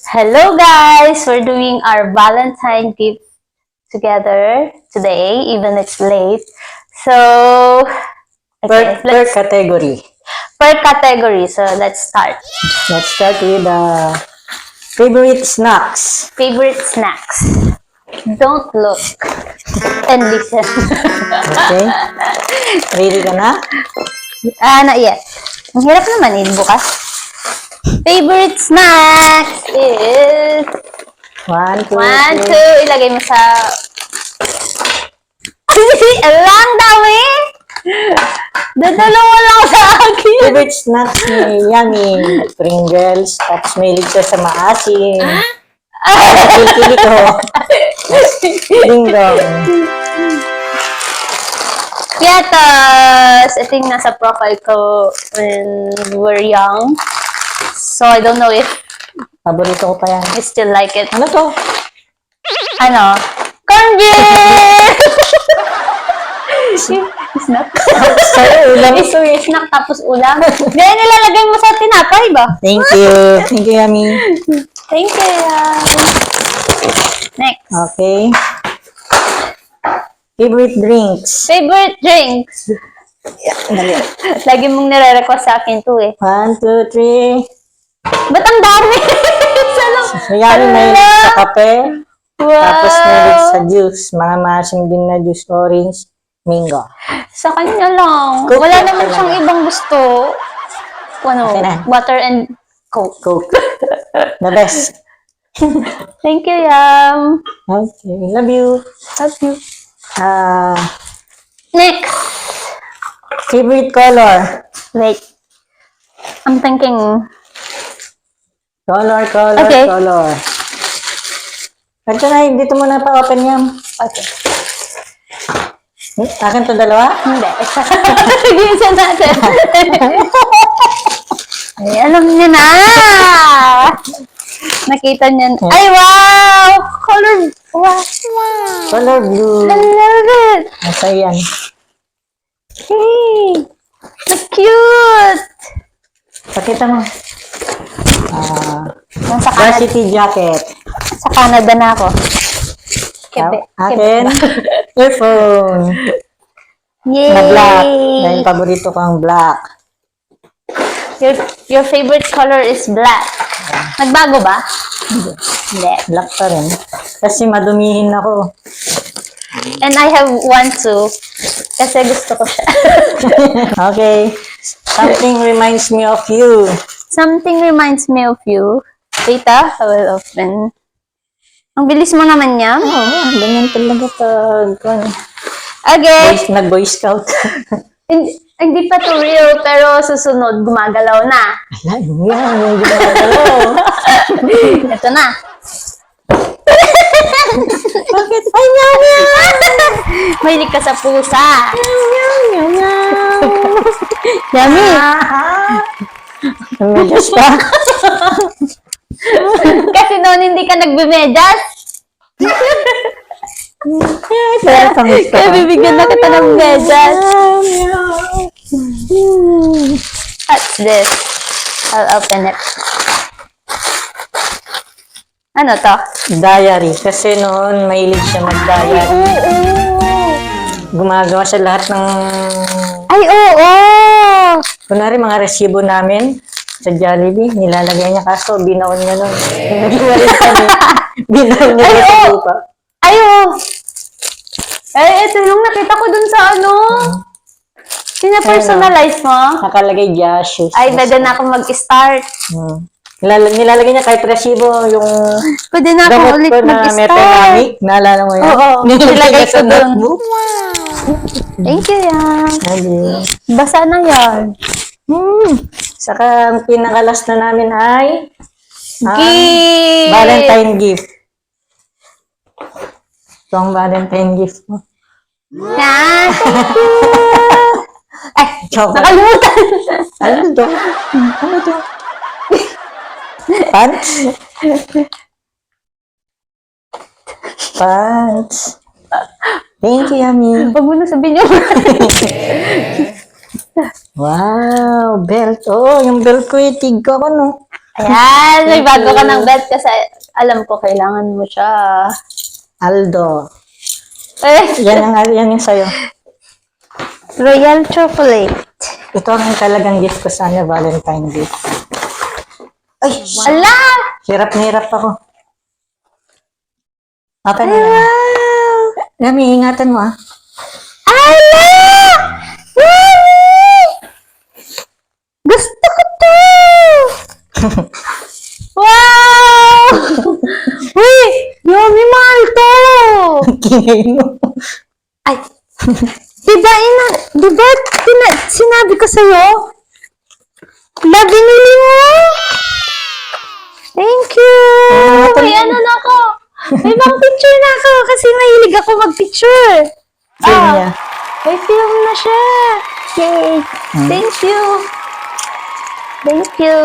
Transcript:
Hello guys! We're doing our Valentine gift together today, even it's late. So, okay, Per category. per category. So, let's start. Let's start with favorite snacks. Favorite snacks. Don't look and listen. Okay? Ready ka na? Not yet. Ang hirap naman bukas. Favorite snacks is... 1, 2, 1, 3. 2, ilagay mo sa... Alang dami! Dadalawa lang sa akin. Favorite snacks ni Yummy. Pringles. Tapos mahilig siya sa maasim. Kili ko. Ding dong. Piatas! Ito yung nasa profile ko when we were young. So, I don't know if Paborito ko pa yan. I still like it. Ano to? Ano? Corn beef! Snack. Sa'yo, ulam. Ito yung snack tapos ulam. Then, nilalagay mo sa tinapay ba? Thank you. Thank you, Yummy. Thank you. Next. Okay. Favorite drinks. Favorite drinks. Dali. Lagi mong nire-request sa akin to eh. 1, 2, 3. Ba't ang dami? So, Yummy mahilig sa kape. Wow. Tapos mahilig sa juice. Mga maasim din na juice. Orange, mango. Sa kanya lang. Coke Wala lang naman talaga. siyang ibang gusto. Ano? Okay na. Water and Coke. Coke. The best. Thank you, Yam. Okay. Love you. Love you. Next. Favorite color. Wait. I'm thinking. Color. Okay. Ito na, dito mo na pa-open yan. Okay. Akin to dalawa? Hindi. Isa natin. Ay, alam niya na. Nakita niya. Ay, wow! Color. Wow. Color blue. I love it. Nasa yan. Hey. So cute. Pakita mo. Nasa Canada, Varsity jacket. sa Canada na ako. Kebe. Akin, earphone. Yay! Na black. Dahil paborito ko ang black. Your favorite color is black. Nagbago ba? Hindi. Black pa rin. Kasi madumihin ako. And I have one too. Kasi gusto ko siya. Okay. Something reminds me of you. Something reminds me of you. Wait I will open. Ang bilis mo naman niya. Ganyan talaga pag Okay. nag-boy scout. Hindi pa to real, pero susunod, gumagalaw na. Yan, yung ginagawa. Ito na. Bakit? Ay, meow, Mahilig ka sa pusa. meow. Yummy. Medyas pa. Kasi noon hindi ka nagbimedyas. Pero tamis ka. Kaya bibigyan na kita ng medyas. What's this? I'll open it. Ano to? Diary. Kasi noon, mahilig siya mag-diary. Gumagawa siya lahat ng... Ay, oo! Kunwari, mga resibo namin sa Jollibee, nilalagay niya. Kaso, binaon niya nun. Nagwalit kami. Binaon niya sa lupa. Ay, oo! Ito yung nakita ko dun sa ano. Sina-personalize mo? Nakalagay Joshua. Ay, pwede na ako mag-start. Nilalagay niya kahit resibo yung Pwede na ako gamot ulit ko na mag-start. mepenamic. Naalala mo yan? Oo, Nilagay nilagay niya sa ko dun. notebook. Thank you, yan. Sabi. Basa na yan. Saka ang pinakalas na namin ay Gift! Valentine gift. Ito ang Valentine gift mo. Yan, thank you! Ay, Chocolate. nakalimutan. Ano to? Ano to? Pants? Pants. Thank you, Yummy. Huwag mo na sabihin yung... Wow, belt. Oh, yung belt ko itig ko, ano? Ayan, may Thank bago ka you. ng belt kasi alam ko kailangan mo siya. Aldo. Eh, Yan yung sa'yo. Royal chocolate. Ito ang talagang gift ko sana, Valentine gift. Ay, Ala! hirap na hirap ako. Okay na Ay, yan. wow! Yami, ingatan mo ah. Ala! Yummy! Gusto ko to! Wow! Uy! Yummy, mahal to! Kingay mo. Ay! Diba, sinabi ko sa'yo? Binili mo? Thank you! May ano na ako. May mga picture na ako kasi mahilig ako mag-picture. Film niya. May film na siya. Yay! Thank you! Thank you!